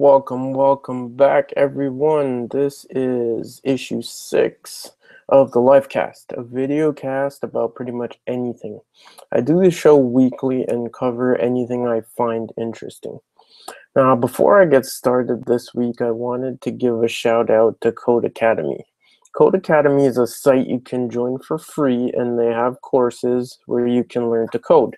Welcome back, everyone. This is issue 6 of the LifeCast, a video cast about pretty much anything. I do this show weekly and cover anything I find interesting. Now, before I get started this week, I wanted to give a shout out to Code Academy. Code Academy is a site you can join for free, and they have courses where you can learn to code.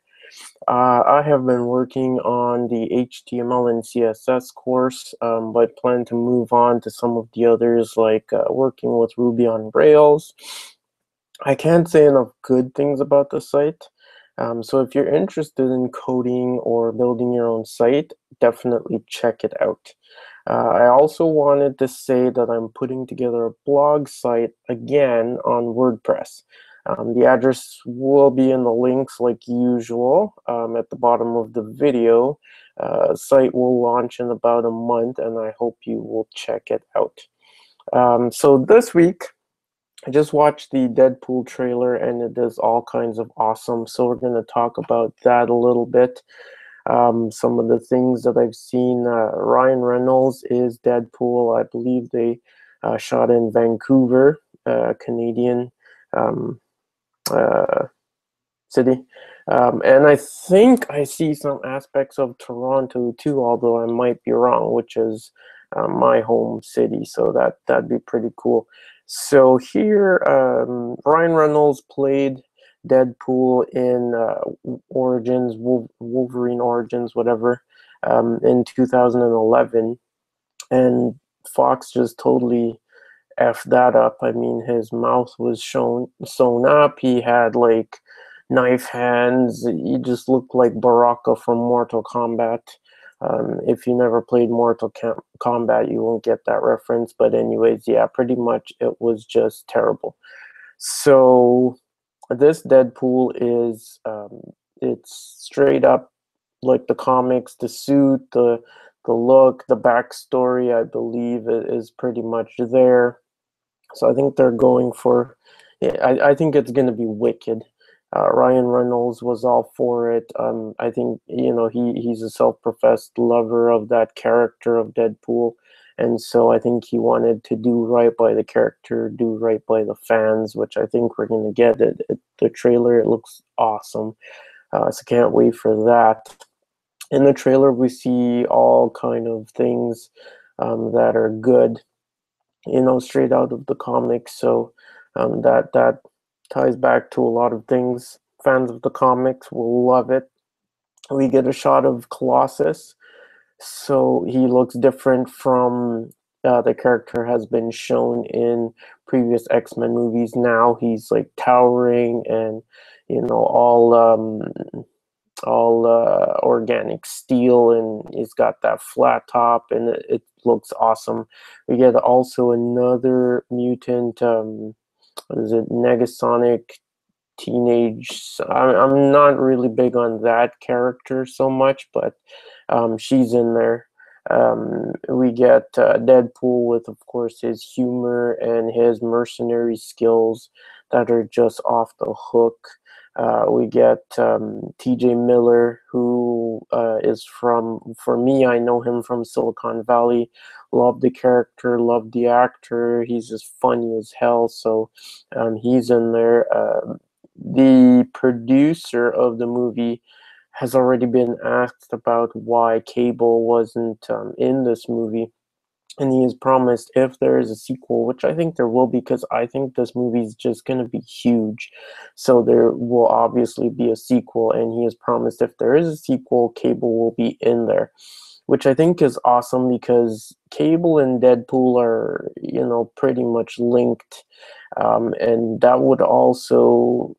I have been working on the HTML and CSS course, but plan to move on to some of the others, like working with Ruby on Rails. I can't say enough good things about the site. So if you're interested in coding or building your own site, definitely check it out. I also wanted to say that I'm putting together a blog site again on WordPress. The address will be in the links like usual at the bottom of the video. Site will launch in about a month, and I hope you will check it out. So this week, I just watched the Deadpool trailer, and it is all kinds of awesome. So we're going to talk about that a little bit. Some of the things that I've seen, Ryan Reynolds is Deadpool. I believe they shot in Vancouver, Canadian city. And I think I see some aspects of Toronto too, although I might be wrong, which is my home city. So that'd be pretty cool. So here, Ryan Reynolds played Deadpool in Origins, Wolverine Origins, whatever, in 2011. And Fox just totally F that up. I mean, his mouth was sewn up. He had like knife hands. He just looked like Baraka from Mortal Kombat. If you never played Mortal Kombat, you won't get that reference. But anyways, yeah, pretty much it was just terrible. So this Deadpool is, it's straight up like the comics, the suit, the look, the backstory, I believe, is pretty much there. So I think they're going for, I think it's going to be wicked. Ryan Reynolds was all for it. I think, he's a self-professed lover of that character of Deadpool. And so I think he wanted to do right by the character, do right by the fans, which I think we're going to get. The trailer, it looks awesome. So can't wait for that. In the trailer, we see all kind of things that are good, straight out of the comics. So that ties back to a lot of things. Fans of the comics will love it. We get a shot of Colossus, so he looks different from the character has been shown in previous X-Men movies. Now he's like towering and all organic steel, and he's got that flat top, and it looks awesome. We get also another mutant, what is it, Negasonic teenage. I'm not really big on that character so much, but she's in there. We get Deadpool with, of course, his humor and his mercenary skills that are just off the hook. We get TJ Miller, who is for me, I know him from Silicon Valley. Love the character, love the actor. He's just funny as hell, so he's in there. The producer of the movie has already been asked about why Cable wasn't in this movie. And he has promised if there is a sequel, which I think there will be, because I think this movie is just going to be huge. So there will obviously be a sequel, and he has promised if there is a sequel, Cable will be in there, which I think is awesome because Cable and Deadpool are, pretty much linked. And that would also,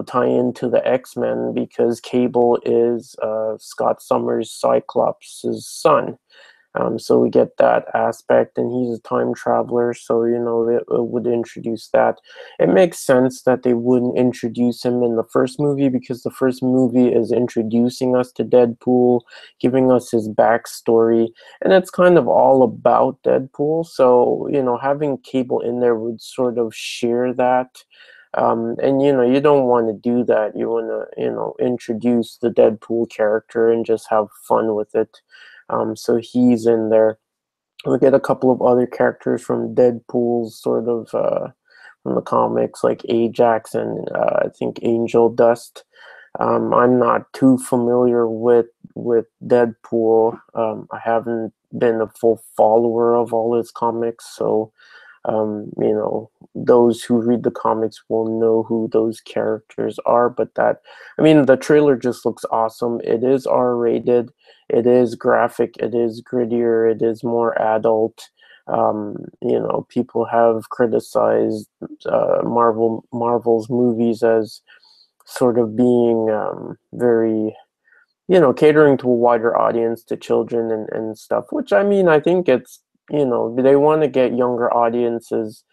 tie into the X-Men because Cable is Scott Summers' Cyclops' son. So we get that aspect, and he's a time traveler, so it would introduce that. It makes sense that they wouldn't introduce him in the first movie because the first movie is introducing us to Deadpool, giving us his backstory, and it's kind of all about Deadpool. So having Cable in there would sort of share that. And you don't want to do that. You want to introduce the Deadpool character and just have fun with it. So he's in there. We get a couple of other characters from Deadpool's sort of from the comics, like Ajax and I think Angel Dust. I'm not too familiar with Deadpool. I haven't been a full follower of all his comics, so those who read the comics will know who those characters are. But the trailer just looks awesome. It is R-rated. It is graphic. It is grittier. It is more adult. People have criticized Marvel's movies as sort of being very, catering to a wider audience, to children and stuff, which I think it's, they want to get younger audiences,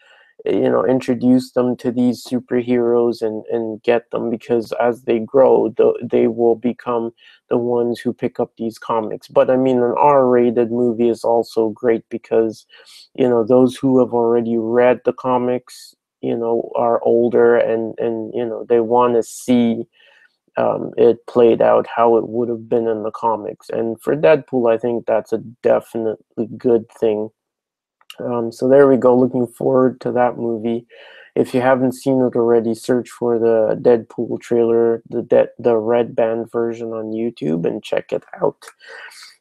introduce them to these superheroes and get them, because as they grow, they will become the ones who pick up these comics. But an R-rated movie is also great because, those who have already read the comics, are older and they want to see it played out how it would have been in the comics. And for Deadpool, I think that's a definitely good thing. So there we go. Looking forward to that movie. If you haven't seen it already, search for the Deadpool trailer, the red band version on YouTube, and check it out.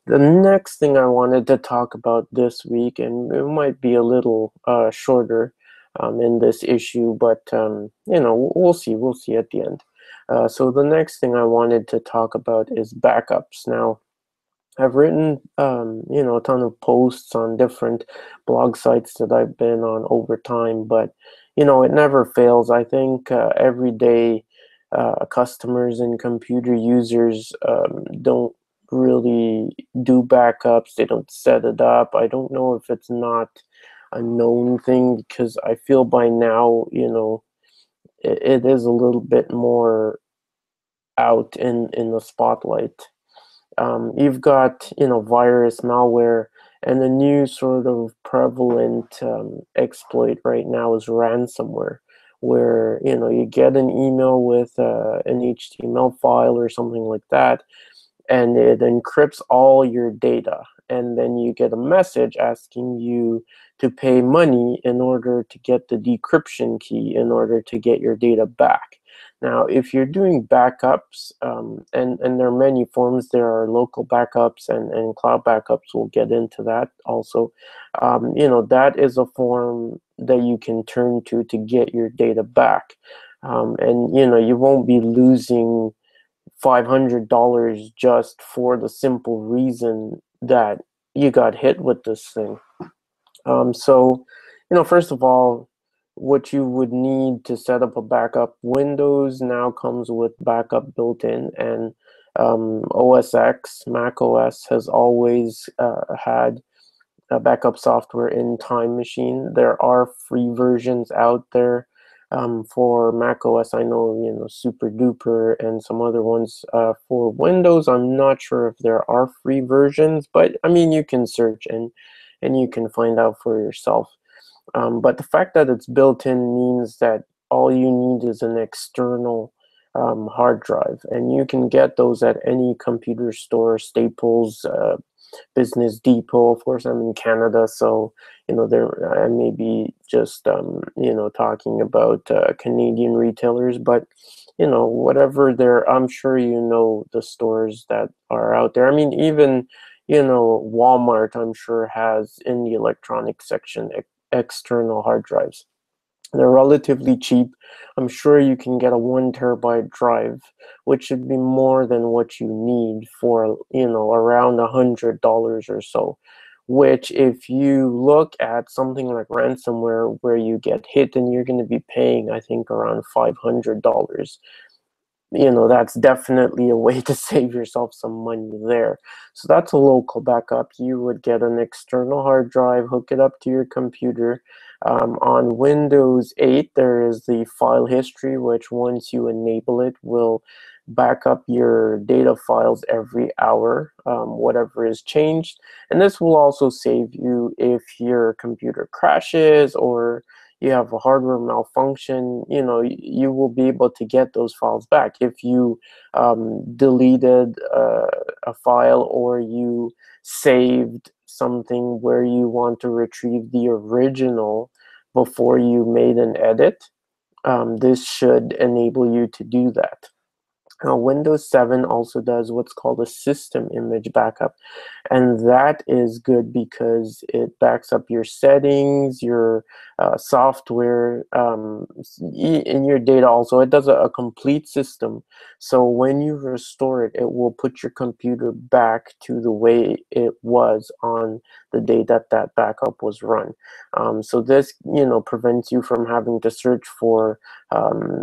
The next thing I wanted to talk about this week, and it might be a little shorter in this issue, but we'll see. We'll see at the end. So the next thing I wanted to talk about is backups. Now, I've written, a ton of posts on different blog sites that I've been on over time, but, it never fails. I think every day customers and computer users don't really do backups. They don't set it up. I don't know if it's not a known thing, because I feel by now, it is a little bit more out in the spotlight. You've got, virus, malware, and the new sort of prevalent exploit right now is ransomware, where, you get an email with an HTML file or something like that, and it encrypts all your data. And then you get a message asking you to pay money in order to get the decryption key in order to get your data back. Now, if you're doing backups, and there are many forms, there are local backups and cloud backups, we'll get into that also. That is a form that you can turn to get your data back. And, you won't be losing $500 just for the simple reason that you got hit with this thing. So, first of all, what you would need to set up a backup, Windows now comes with backup built in, and OS X, Mac OS, has always had backup software in Time Machine. There are free versions out there. For Mac OS, I know, Super Duper and some other ones. For Windows, I'm not sure if there are free versions, but you can search and you can find out for yourself. But the fact that it's built in means that all you need is an external hard drive, and you can get those at any computer store, Staples, Business Depot. Of course, I'm in Canada, so I may be just talking about Canadian retailers, but whatever I'm sure the stores that are out there. Even Walmart, I'm sure, has in the electronics section external hard drives. They're relatively cheap. I'm sure you can get a 1 terabyte drive, which should be more than what you need for, around $100 or so. Which, if you look at something like ransomware, where you get hit and you're going to be paying, I think, around $500, that's definitely a way to save yourself some money there. So that's a local backup. You would get an external hard drive, hook it up to your computer. On Windows 8, there is the file history, which once you enable it, will back up your data files every hour, whatever is changed. And this will also save you if your computer crashes, or you have a hardware malfunction, you will be able to get those files back. If you deleted a file, or you saved something where you want to retrieve the original before you made an edit, this should enable you to do that. Now, Windows 7 also does what's called a system image backup, and that is good because it backs up your settings, your software, and your data also. It does a complete system. So when you restore it, it will put your computer back to the way it was on the day that that backup was run. So this, prevents you from having to search for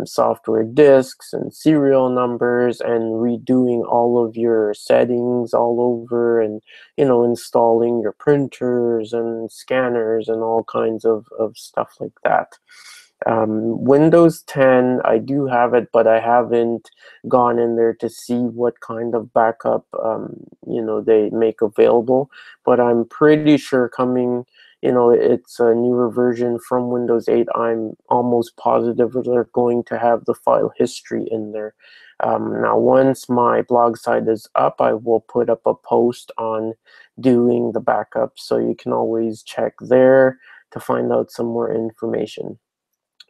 software disks and serial numbers and redoing all of your settings all over, and installing your printers and scanners and all kinds of stuff like that. Windows 10, I do have it, but I haven't gone in there to see what kind of backup they make available. But I'm pretty sure coming, it's a newer version from Windows 8. I'm almost positive they're going to have the file history in there. Now, once my blog site is up, I will put up a post on doing the backup, so you can always check there to find out some more information.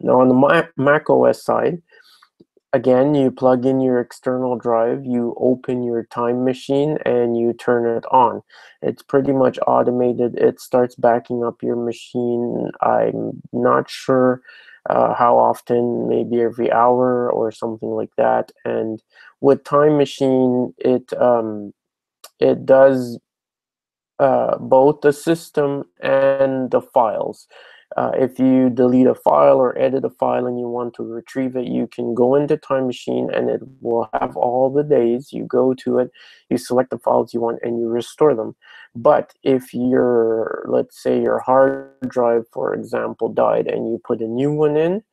Now, on the Mac OS side, again, you plug in your external drive, you open your Time Machine, and you turn it on. It's pretty much automated. It starts backing up your machine. I'm not sure how often, maybe every hour or something like that. And with Time Machine, it does both the system and the files. If you delete a file or edit a file and you want to retrieve it, you can go into Time Machine and it will have all the days. You go to it, you select the files you want, and you restore them. But if let's say your hard drive, for example, died and you put a new one in,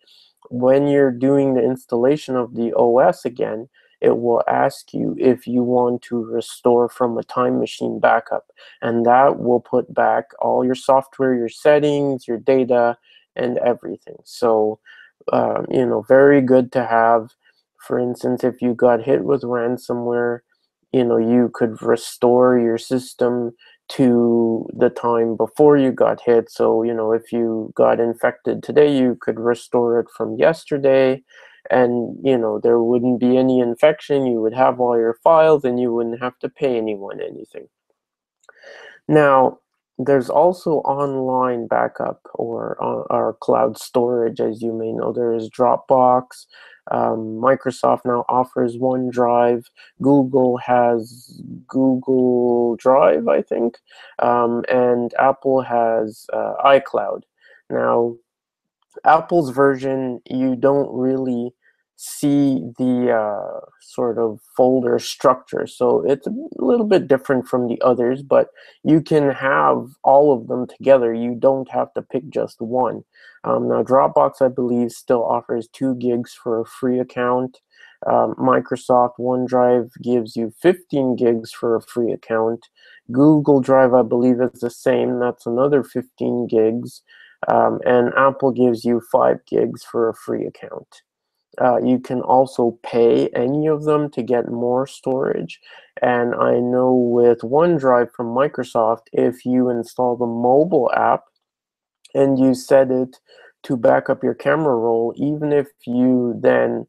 when you're doing the installation of the OS again, it will ask you if you want to restore from a Time Machine backup, and that will put back all your software, your settings, your data, and everything. So, very good to have. For instance, if you got hit with ransomware, you could restore your system to the time before you got hit. So, if you got infected today, you could restore it from yesterday, and there wouldn't be any infection. You would have all your files and you wouldn't have to pay anyone anything. Now, there's also online backup, or cloud storage, as you may know. There is Dropbox. Microsoft now offers OneDrive. Google has Google Drive, I think, and Apple has iCloud. Now, Apple's version, you don't really see the sort of folder structure. So it's a little bit different from the others, but you can have all of them together. You don't have to pick just one. Now, Dropbox, I believe, still offers 2 gigs for a free account. Microsoft OneDrive gives you 15 gigs for a free account. Google Drive, I believe, is the same. That's another 15 gigs. And Apple gives you 5 gigs for a free account. You can also pay any of them to get more storage. And I know with OneDrive from Microsoft, if you install the mobile app and you set it to back up your camera roll, even if you then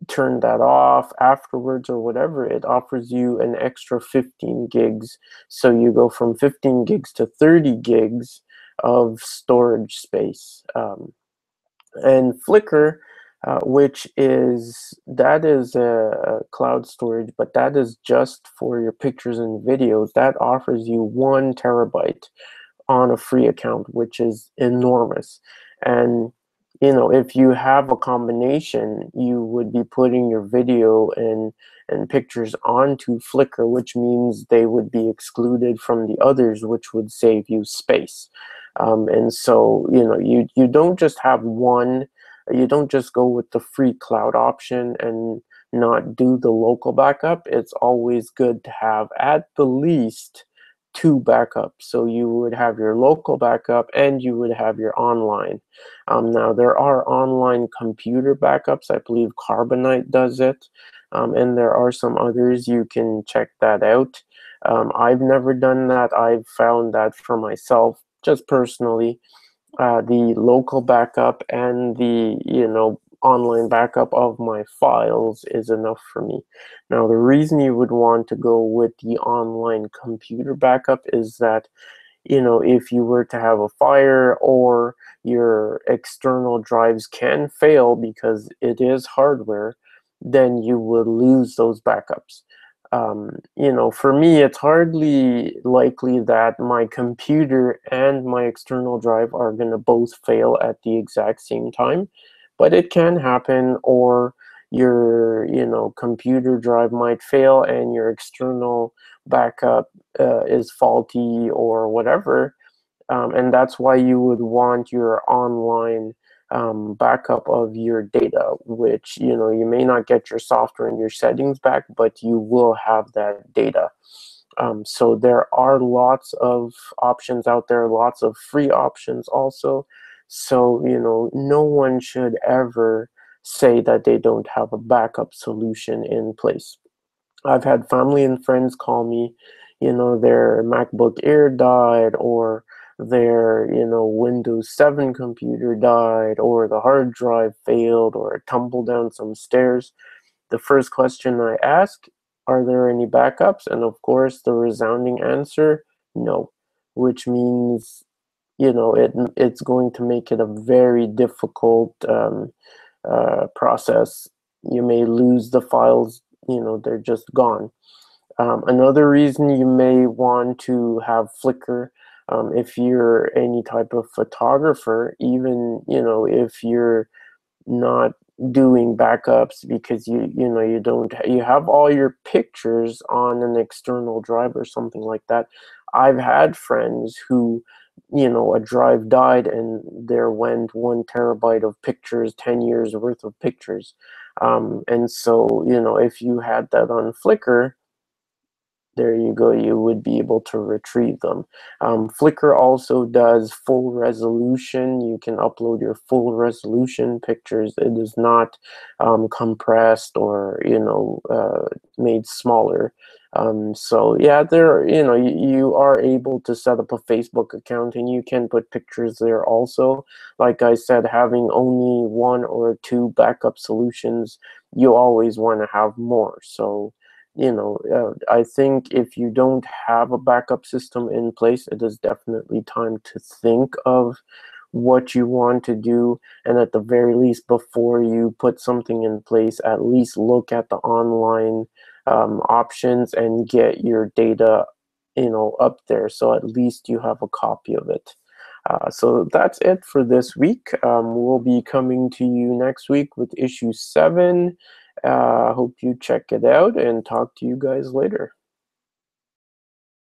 turn that off afterwards or whatever, it offers you an extra 15 gigs. So you go from 15 gigs to 30 gigs of storage space. And Flickr, which is a cloud storage, but that is just for your pictures and videos. That offers you 1 terabyte on a free account, which is enormous. And if you have a combination, you would be putting your video and pictures onto Flickr, which means they would be excluded from the others, which would save you space. And so, you don't just have one. You don't just go with the free cloud option and not do the local backup. It's always good to have at the least two backups. So you would have your local backup and you would have your online. Now, there are online computer backups. I believe Carbonite does it. And there are some others. You can check that out. I've never done that. I've found that for myself, just personally, the local backup and the online backup of my files is enough for me. Now, the reason you would want to go with the online computer backup is that if you were to have a fire or your external drives can fail because it is hardware, then you would lose those backups. For me, it's hardly likely that my computer and my external drive are going to both fail at the exact same time, but it can happen. Or your computer drive might fail and your external backup is faulty or whatever, and that's why you would want your online backup of your data, which you may not get your software and your settings back, but you will have that data. So there are lots of options out there, lots of free options also. So no one should ever say that they don't have a backup solution in place. I've had family and friends call me, their MacBook Air died, or their, Windows 7 computer died, or the hard drive failed, or it tumbled down some stairs. The first question I ask, are there any backups? And of course, the resounding answer, no, which means, it's going to make it a very difficult process. You may lose the files, they're just gone. Another reason you may want to have Flickr, if you're any type of photographer, even if you're not doing backups because you have all your pictures on an external drive or something like that. I've had friends who a drive died and there went 1 terabyte of pictures, 10 years worth of pictures. And so if you had that on Flickr, there you go, you would be able to retrieve them. Flickr also does full resolution. You can upload your full resolution pictures. It is not compressed or made smaller. So yeah, there you are able to set up a Facebook account and you can put pictures there also. Like I said, having only 1 or 2 backup solutions, you always want to have more. So I think if you don't have a backup system in place, it is definitely time to think of what you want to do. And at the very least, before you put something in place, at least look at the online options and get your data, up there. So at least you have a copy of it. So that's it for this week. We'll be coming to you next week with issue 7. Hope you check it out and talk to you guys later.